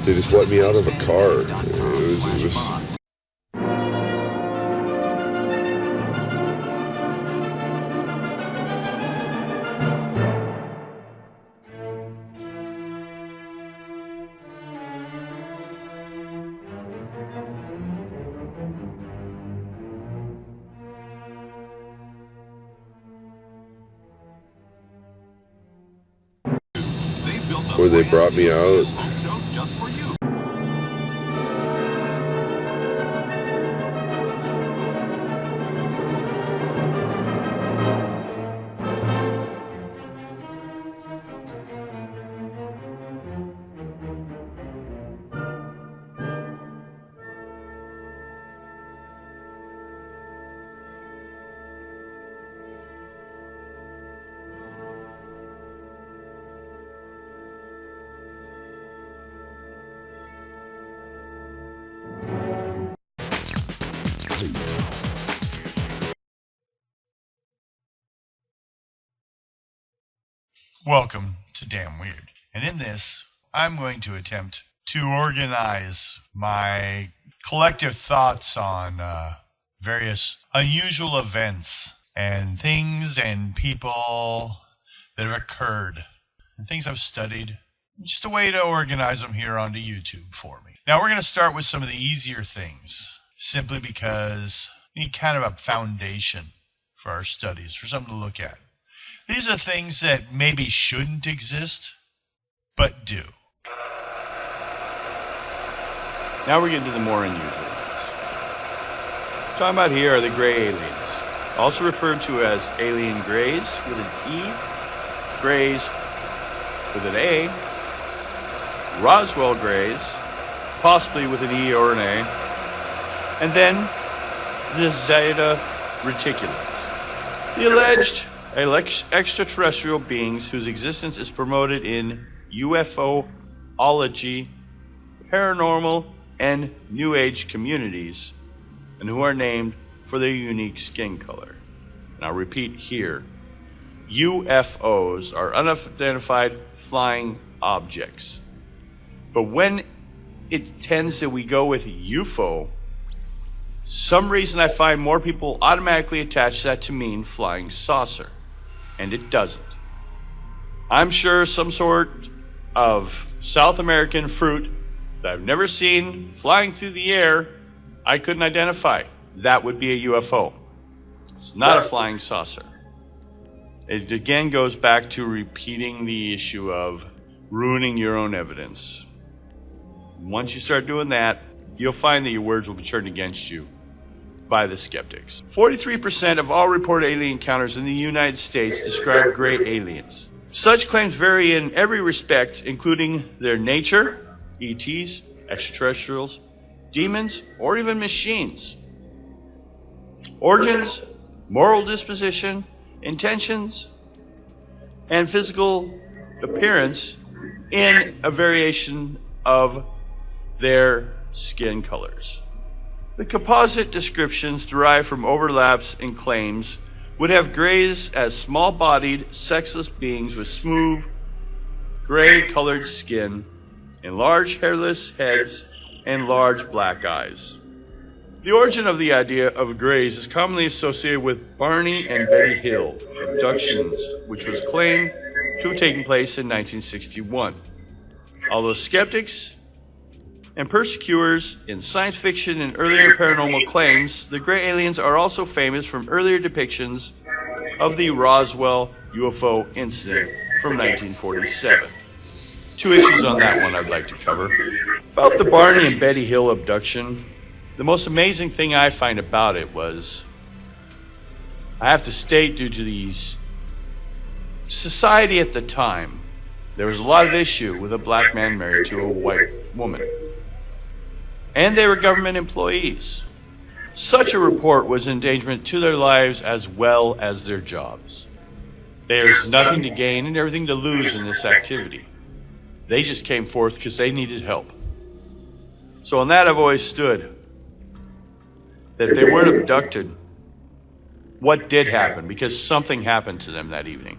They just let me out of a car. It was where they brought me out. Welcome to Damn Weird. And in this, I'm going to attempt to organize my collective thoughts on various unusual events and things and people that have occurred and things I've studied. Just a way to organize them here onto YouTube for me. Now we're going to start with some of the easier things, simply because we need kind of a foundation for our studies, for something to look at. These are things that maybe shouldn't exist, but do. Now we're getting to the more unusual ones. Talking about here are the gray aliens, also referred to as alien grays with an E, grays with an A, Roswell grays, possibly with an E or an A, and then the Zeta Reticulans. The alleged extraterrestrial beings whose existence is promoted in UFOlogy, paranormal, and New Age communities, and who are named for their unique skin color. And I'll repeat here, UFOs are unidentified flying objects. But when it tends that we go with UFO, some reason I find more people automatically attach that to mean flying saucer. And it doesn't. I'm sure some sort of South American fruit that I've never seen flying through the air, I couldn't identify. That would be a UFO. It's not a flying saucer. It again goes back to repeating the issue of ruining your own evidence. Once you start doing that, you'll find that your words will be turned against you by the skeptics. 43% of all reported alien encounters in the United States describe gray aliens. Such claims vary in every respect, including their nature, ETs, extraterrestrials, demons, or even machines. Origins, moral disposition, intentions, and physical appearance in a variation of their skin colors. The composite descriptions derived from overlaps in claims would have grays as small-bodied, sexless beings with smooth, gray-colored skin and large hairless heads and large black eyes. The origin of the idea of grays is commonly associated with Barney and Betty Hill abductions, which was claimed to have taken place in 1961. Although skeptics and persecutors in science fiction and earlier paranormal claims, the gray aliens are also famous from earlier depictions of the Roswell UFO incident from 1947. Two issues on that one I'd like to cover. About the Barney and Betty Hill abduction, the most amazing thing I find about it was, I have to state, due to the society at the time, there was a lot of issue with a black man married to a white woman. And they were government employees. Such a report was an endangerment to their lives as well as their jobs. There's nothing to gain and everything to lose in this activity. They just came forth because they needed help. So on that I've always stood, that if they weren't abducted, what did happen? Because something happened to them that evening.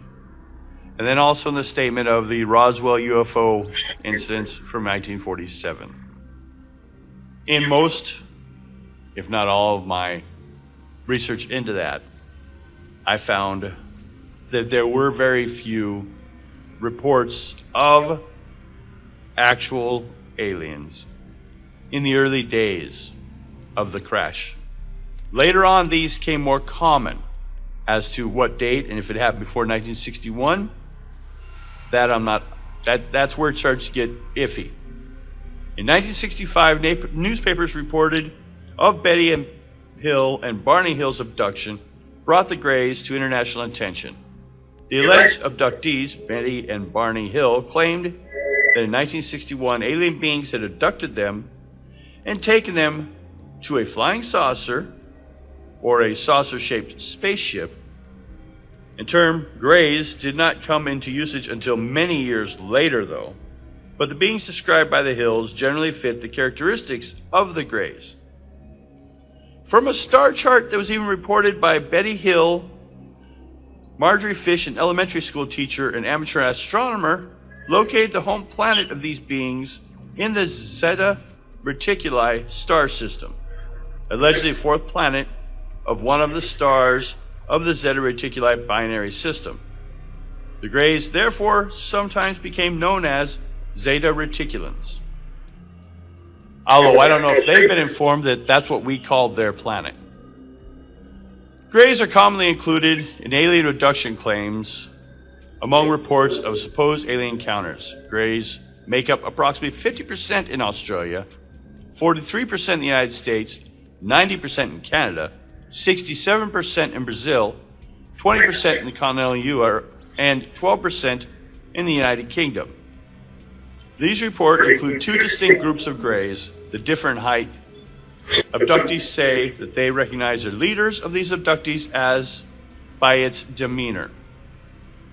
and then also in the statement of the Roswell UFO incidents from 1947. In most, if not all of my research into that, I found that there were very few reports of actual aliens in the early days of the crash. Later on, these became more common. As to what date and if it happened before 1961, that's where it starts to get iffy. In 1965, newspapers reported of Betty Hill and Barney Hill's abduction brought the Greys to international attention. The alleged abductees, Betty and Barney Hill, claimed that in 1961 alien beings had abducted them and taken them to a flying saucer or a saucer-shaped spaceship. The term Greys did not come into usage until many years later, though, but the beings described by the Hills generally fit the characteristics of the Greys. From a star chart that was even reported by Betty Hill, Marjorie Fish, an elementary school teacher and amateur astronomer, located the home planet of these beings in the Zeta Reticuli star system, allegedly the fourth planet of one of the stars of the Zeta Reticuli binary system. The Greys, therefore, sometimes became known as Zeta Reticulans. Although I don't know if they've been informed that that's what we called their planet. Greys are commonly included in alien abduction claims among reports of supposed alien encounters. Greys make up approximately 50% in Australia, 43% in the United States, 90% in Canada, 67% in Brazil, 20% in the continental Europe, and 12% in the United Kingdom. These reports include two distinct groups of Greys that differ in height. Abductees say that they recognize their leaders of these abductees as by its demeanor.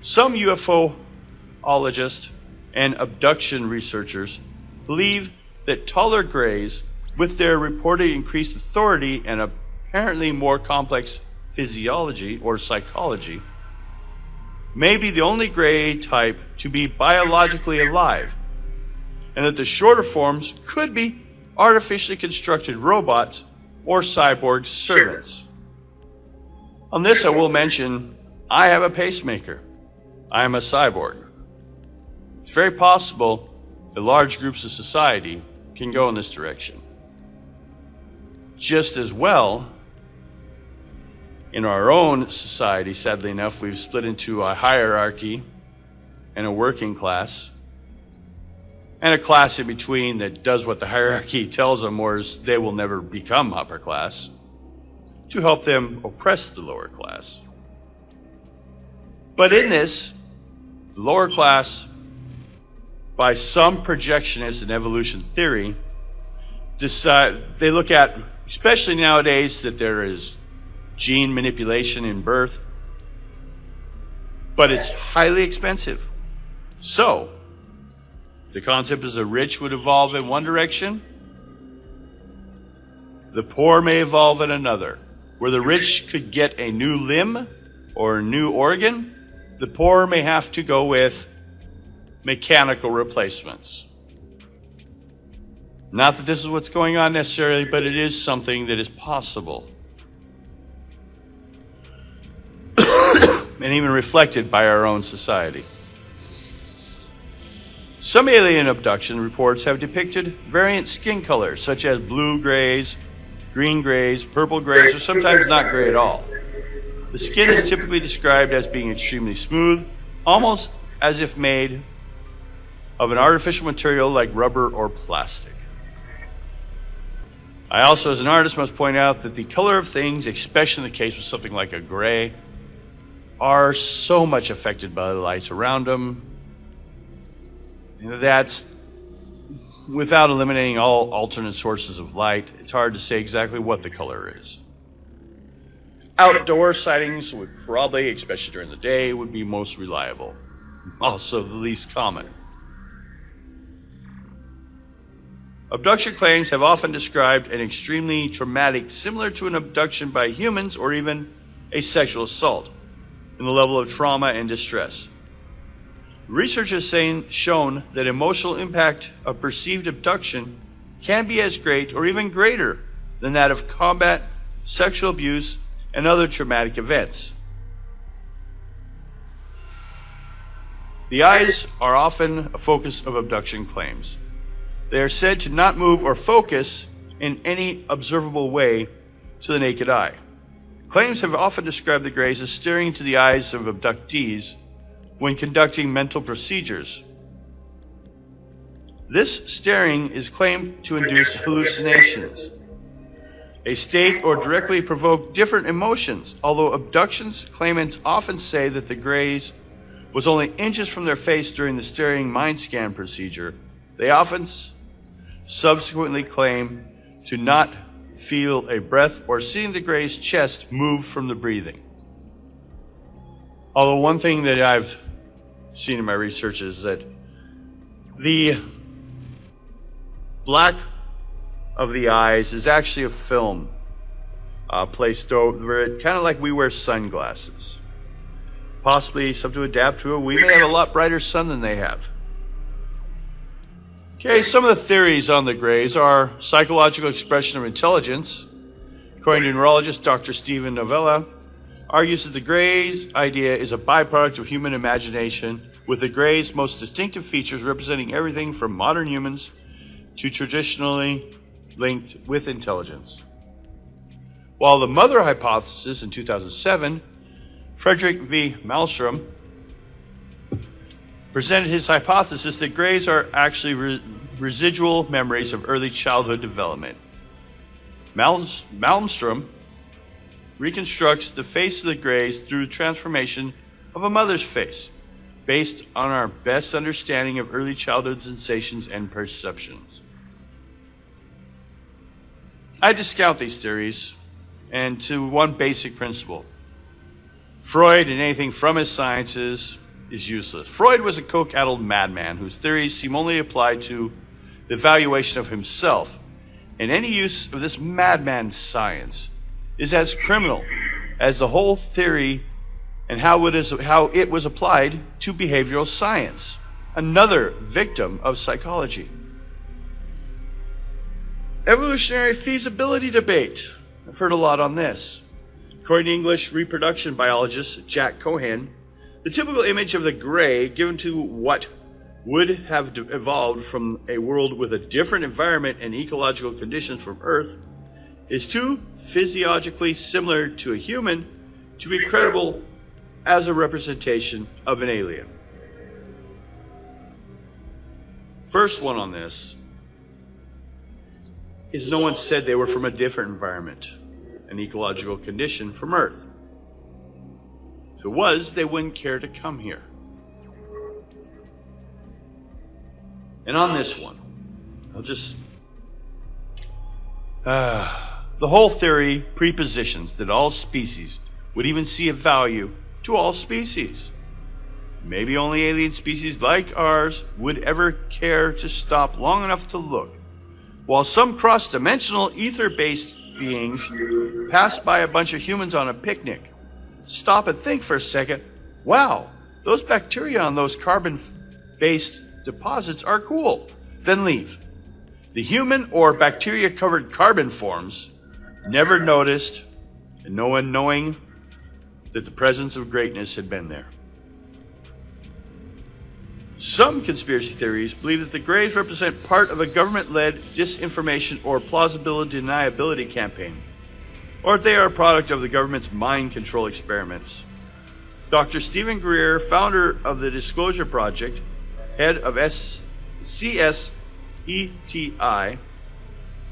Some UFOologists and abduction researchers believe that taller Greys, with their reported increased authority and apparently more complex physiology or psychology, may be the only Grey type to be biologically alive, and that the shorter forms could be artificially constructed robots or cyborg servants. On this, I will mention, I have a pacemaker. I am a cyborg. It's very possible that large groups of society can go in this direction. Just as well, in our own society, sadly enough, we've split into a hierarchy and a working class, and a class in between that does what the hierarchy tells them, or they will never become upper class, to help them oppress the lower class. But in this, the lower class, by some projectionists in evolution theory, they look at, especially nowadays, that there is gene manipulation in birth, but it's highly expensive. So, the concept is the rich would evolve in one direction, the poor may evolve in another. Where the rich could get a new limb or a new organ, the poor may have to go with mechanical replacements. Not that this is what's going on necessarily, but it is something that is possible. And even reflected by our own society. Some alien abduction reports have depicted variant skin colors, such as blue grays, green grays, purple grays, or sometimes not gray at all. The skin is typically described as being extremely smooth, almost as if made of an artificial material like rubber or plastic. I also, as an artist, must point out that the color of things, especially in the case with something like a gray, are so much affected by the lights around them. That's without eliminating all alternate sources of light. It's hard to say exactly what the color is. Outdoor sightings would probably, especially during the day, would be most reliable. Also the least common. Abduction claims have often described an extremely traumatic, similar to an abduction by humans or even a sexual assault, in the level of trauma and distress. Research has shown that emotional impact of perceived abduction can be as great or even greater than that of combat, sexual abuse, and other traumatic events. The eyes are often a focus of abduction claims. They are said to not move or focus in any observable way to the naked eye. Claims have often described the Greys as staring into the eyes of abductees when conducting mental procedures. This staring is claimed to induce hallucinations, a state or directly provoke different emotions. Although abductions claimants often say that the Greys was only inches from their face during the staring mind scan procedure, they often subsequently claim to not feel a breath or seeing the Grey's chest move from the breathing. Although one thing that I've seen in my research is that the black of the eyes is actually a film placed over it, kind of like we wear sunglasses. Possibly something to adapt to it. We may have a lot brighter sun than they have. Okay, some of the theories on the Greys are psychological expression of intelligence. According to neurologist Dr. Stephen Novella, argues that the Greys idea is a byproduct of human imagination, with the Greys' most distinctive features representing everything from modern humans to traditionally linked with intelligence. While the mother hypothesis in 2007, Frederick V. Malmstrom presented his hypothesis that Greys are actually residual memories of early childhood development. Malmstrom reconstructs the face of the Greys through transformation of a mother's face, based on our best understanding of early childhood sensations and perceptions. I discount these theories and to one basic principle. Freud and anything from his sciences is useless. Freud was a coke-addled madman whose theories seem only applied to the evaluation of himself, and any use of this madman's science is as criminal as the whole theory and how it was applied to behavioral science, another victim of psychology. Evolutionary feasibility debate. I've heard a lot on this. According to English reproduction biologist Jack Cohen, the typical image of the Grey given to what would have evolved from a world with a different environment and ecological conditions from Earth is too physiologically similar to a human to be credible as a representation of an alien. First one on this is no one said they were from a different environment and ecological condition from Earth. If it was, they wouldn't care to come here. And on this one, I'll just... the whole theory prepositions that all species would even see a value to all species. Maybe only alien species like ours would ever care to stop long enough to look, while some cross-dimensional ether-based beings pass by a bunch of humans on a picnic. Stop and think for a second. Wow, those bacteria on those carbon-based deposits are cool. Then leave. The human or bacteria-covered carbon forms never noticed, and no one knowing that the presence of greatness had been there. Some conspiracy theories believe that the Greys represent part of a government-led disinformation or plausible deniability campaign, or they are a product of the government's mind control experiments. Dr. Stephen Greer, founder of the Disclosure Project, head of CSETI,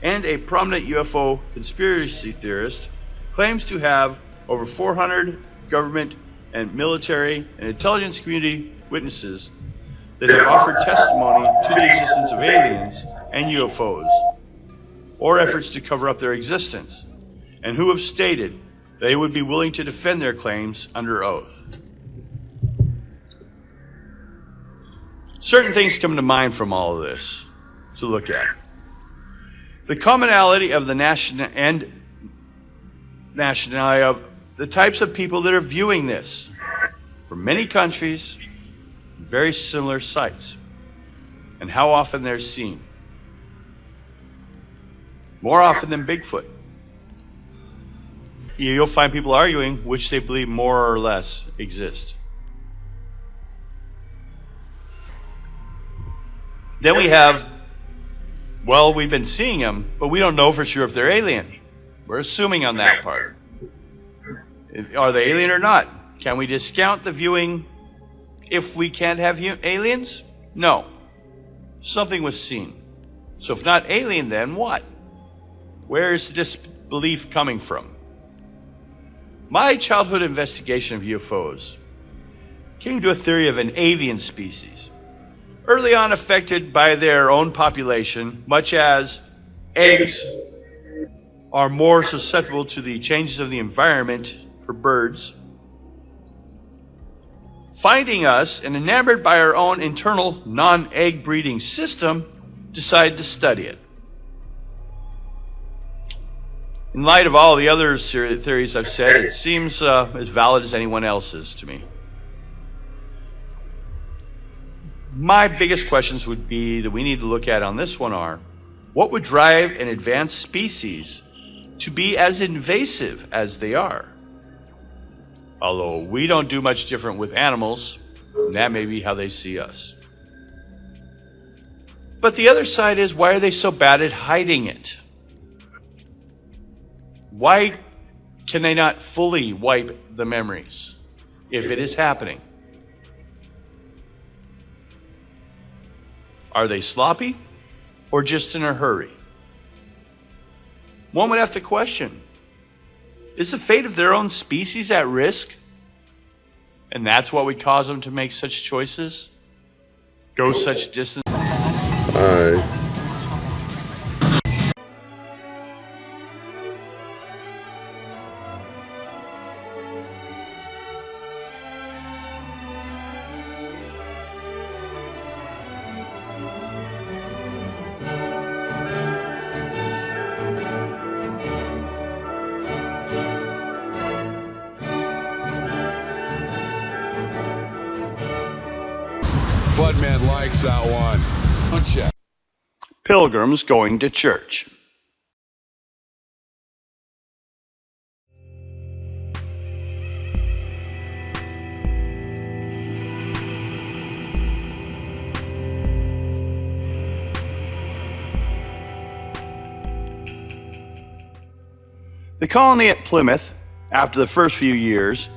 and a prominent UFO conspiracy theorist, claims to have over 400 government and military and intelligence community witnesses that have offered testimony to the existence of aliens and UFOs, or efforts to cover up their existence, and who have stated they would be willing to defend their claims under oath. Certain things come to mind from all of this to look at. The commonality of the nationality of the types of people that are viewing this from many countries, very similar sights and how often they're seen. More often than Bigfoot. You'll find people arguing which they believe more or less exist. Then we have, well, we've been seeing them, but we don't know for sure if they're alien. We're assuming on that part. Are they alien or not? Can we discount the viewing if we can't have aliens? No. Something was seen. So if not alien, then what? Where is the disbelief coming from? My childhood investigation of UFOs came to a theory of an avian species, early on affected by their own population, much as eggs are more susceptible to the changes of the environment for birds. Finding us and enamored by our own internal non-egg breeding system, decided to study it. In light of all the other theories I've said, it seems as valid as anyone else's to me. My biggest questions would be that we need to look at on this one are, what would drive an advanced species to be as invasive as they are? Although we don't do much different with animals, and that may be how they see us. But the other side is, why are they so bad at hiding it? Why can they not fully wipe the memories if it is happening? Are they sloppy or just in a hurry? One would have to question, is the fate of their own species at risk? And that's what would cause them to make such choices? Go such distance? Hi. Bloodman likes that one. Don't check. Pilgrims going to church. The colony at Plymouth, after the first few years,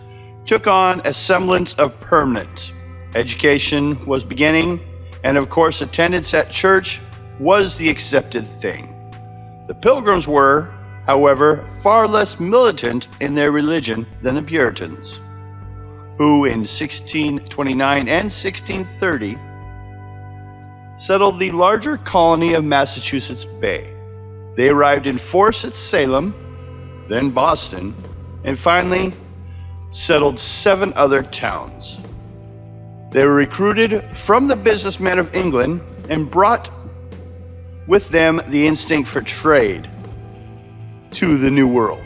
took on a semblance of permanence. Education was beginning, and of course attendance at church was the accepted thing. The Pilgrims were, however, far less militant in their religion than the Puritans, who in 1629 and 1630 settled the larger colony of Massachusetts Bay. They arrived in force at Salem, then Boston, and finally settled 7 other towns. They were recruited from the businessmen of England and brought with them the instinct for trade to the New World.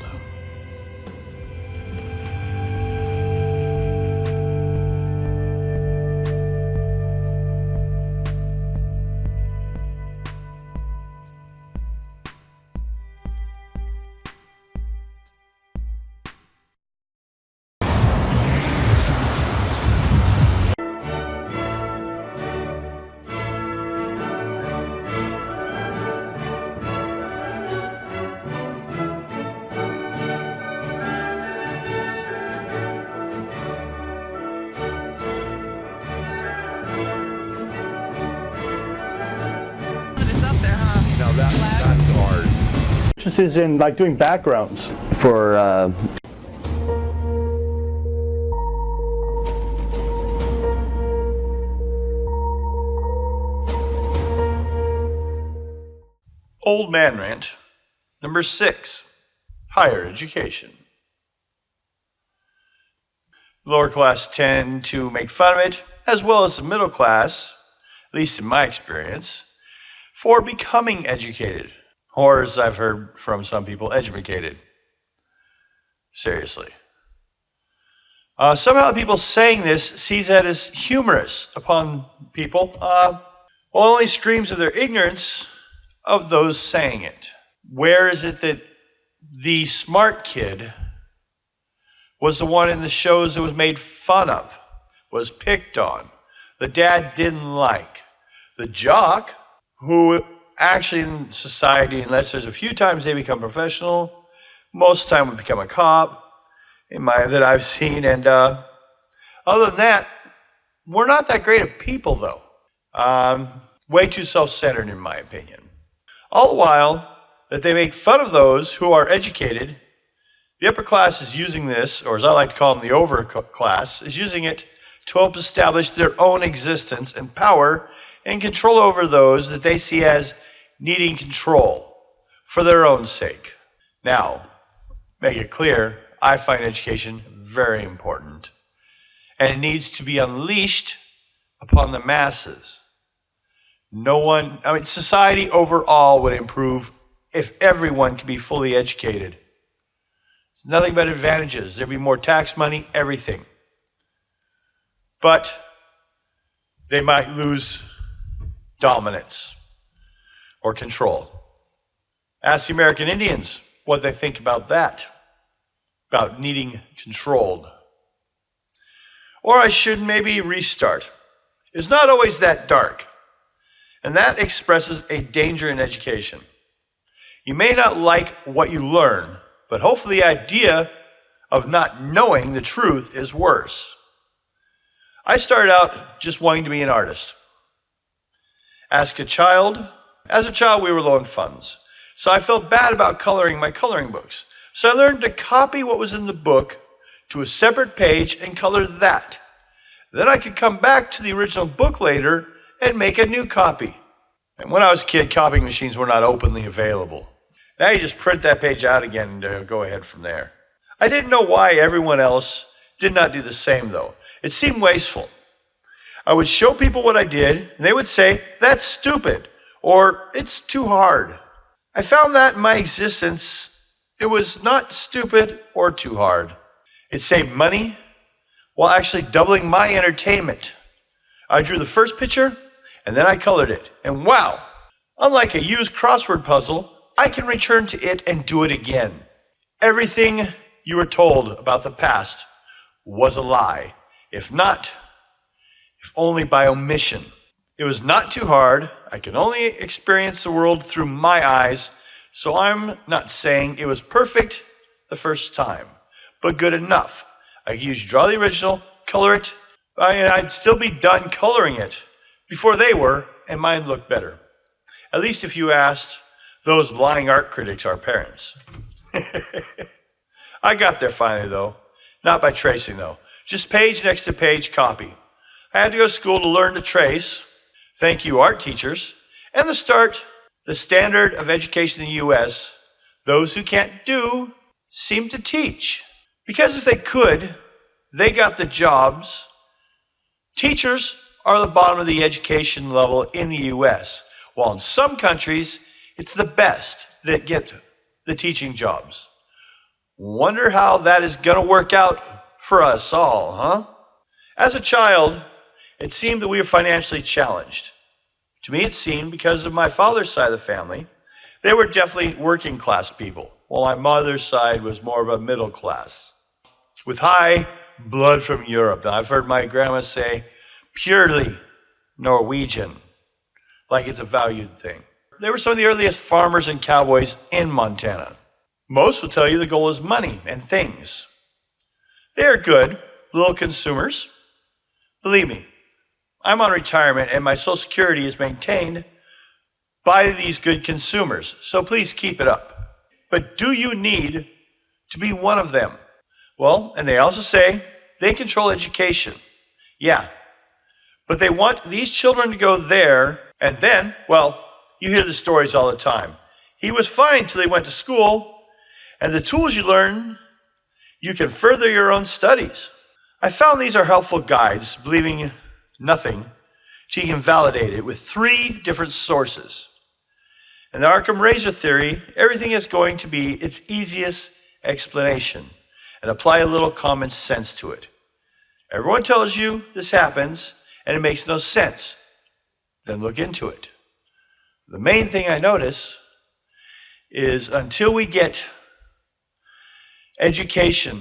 Interested in like doing backgrounds for Old Man Rant, number 6, higher education. Lower class tend to make fun of it, as well as the middle class, at least in my experience, for becoming educated. Or, as I've heard from some people, educated. Seriously. Somehow the people saying this sees that as humorous upon people, only screams of their ignorance of those saying it. Where is it that the smart kid was the one in the shows that was made fun of, was picked on, the dad didn't like? The jock, who actually in society, unless there's a few times they become professional, most of the time would become a cop, that I've seen. And other than that, we're not that great of people, though. Way too self-centered, in my opinion. All the while that they make fun of those who are educated, the upper class is using this, or as I like to call them, the overclass, is using it to help establish their own existence and power and control over those that they see as needing control for their own sake. Now, make it clear, I find education very important, and it needs to be unleashed upon the masses. Society overall would improve if everyone could be fully educated. It's nothing but advantages. There'd be more tax money, everything. But they might lose dominance or control. Ask the American Indians what they think about that, about needing controlled. Or I should maybe restart. It's not always that dark, and that expresses a danger in education. You may not like what you learn, but hopefully the idea of not knowing the truth is worse. I started out just wanting to be an artist. As a child, we were low on funds, so I felt bad about coloring my coloring books. So I learned to copy what was in the book to a separate page and color that. Then I could come back to the original book later and make a new copy. And when I was a kid, copying machines were not openly available. Now you just print that page out again and go ahead from there. I didn't know why everyone else did not do the same, though. It seemed wasteful. I would show people what I did, and they would say, "That's stupid," or "It's too hard." I found that in my existence, it was not stupid or too hard. It saved money while actually doubling my entertainment. I drew the first picture, and then I colored it. And wow, unlike a used crossword puzzle, I can return to it and do it again. Everything you were told about the past was a lie. If only by omission. It was not too hard. I could only experience the world through my eyes, so I'm not saying it was perfect the first time, but good enough. I could use draw the original, color it, and I'd still be done coloring it before they were, and mine looked better. At least if you asked those lying art critics, our parents. I got there finally, though. Not by tracing, though. Just page next to page copy. I had to go to school to learn to trace. Thank you, art teachers. And the standard of education in the U.S., those who can't do seem to teach. Because if they could, they got the jobs. Teachers are the bottom of the education level in the U.S., while in some countries, it's the best that get the teaching jobs. Wonder how that is going to work out for us all, huh? As a child, it seemed that we were financially challenged. To me, it seemed because of my father's side of the family, they were definitely working class people, while my mother's side was more of a middle class, with high blood from Europe. Now, I've heard my grandma say, purely Norwegian, like it's a valued thing. They were some of the earliest farmers and cowboys in Montana. Most will tell you the goal is money and things. They are good, little consumers. Believe me, I'm on retirement and my Social Security is maintained by these good consumers, so please keep it up. But do you need to be one of them? Well, and they also say they control education. Yeah, but they want these children to go there, and then, well, you hear the stories all the time. He was fine till he went to school, and the tools you learn, you can further your own studies. I found these are helpful guides, believing nothing, so you can validate it with 3 different sources. In the Arkham Razor theory, everything is going to be its easiest explanation, and apply a little common sense to it. Everyone tells you this happens and it makes no sense. Then look into it. The main thing I notice is until we get education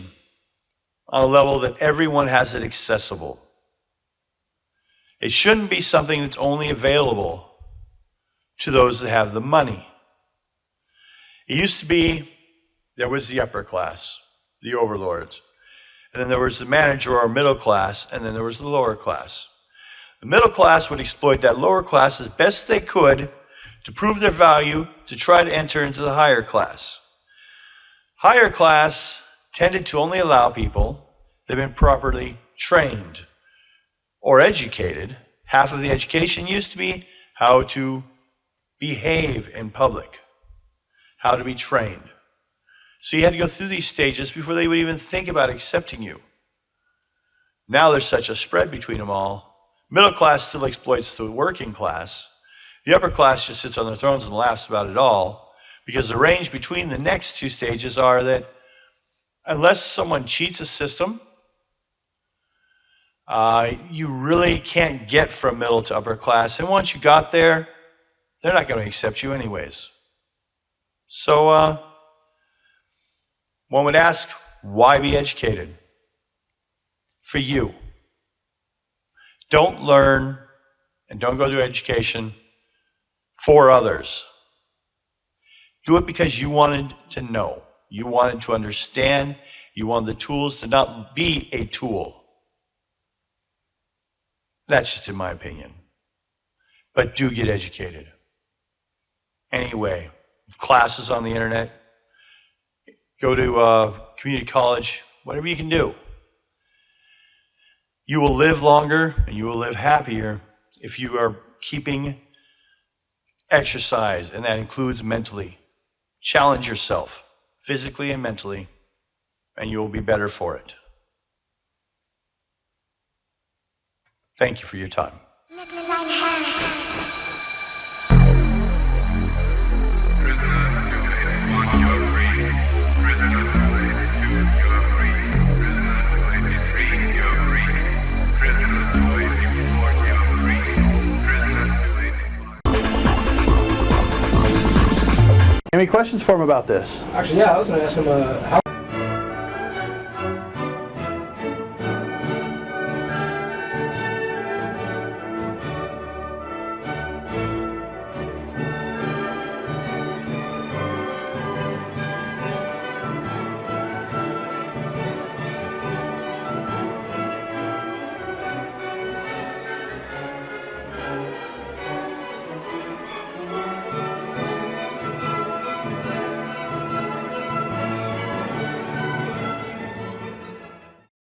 on a level that everyone has it accessible, it shouldn't be something that's only available to those that have the money. It used to be there was the upper class, the overlords, and then there was the manager or middle class, and then there was the lower class. The middle class would exploit that lower class as best they could to prove their value, to try to enter into the higher class. Higher class tended to only allow people that have been properly trained or educated. Half of the education used to be how to behave in public, how to be trained. So you had to go through these stages before they would even think about accepting you. Now there's such a spread between them all. Middle class still exploits the working class. The upper class just sits on their thrones and laughs about it all, because the range between the next two stages are that unless someone cheats a system, you really can't get from middle to upper class. And once you got there, they're not going to accept you anyways. So one would ask, why be educated? For you. Don't learn and don't go to education for others. Do it because you wanted to know. You wanted to understand. You wanted the tools to not be a tool. That's just in my opinion. But do get educated. Anyway, classes on the internet, go to community college, whatever you can do. You will live longer and you will live happier if you are keeping exercise, and that includes mentally. Challenge yourself physically and mentally, and you will be better for it. Thank you for your time. Any questions for him about this? Actually, yeah, I was going to ask him how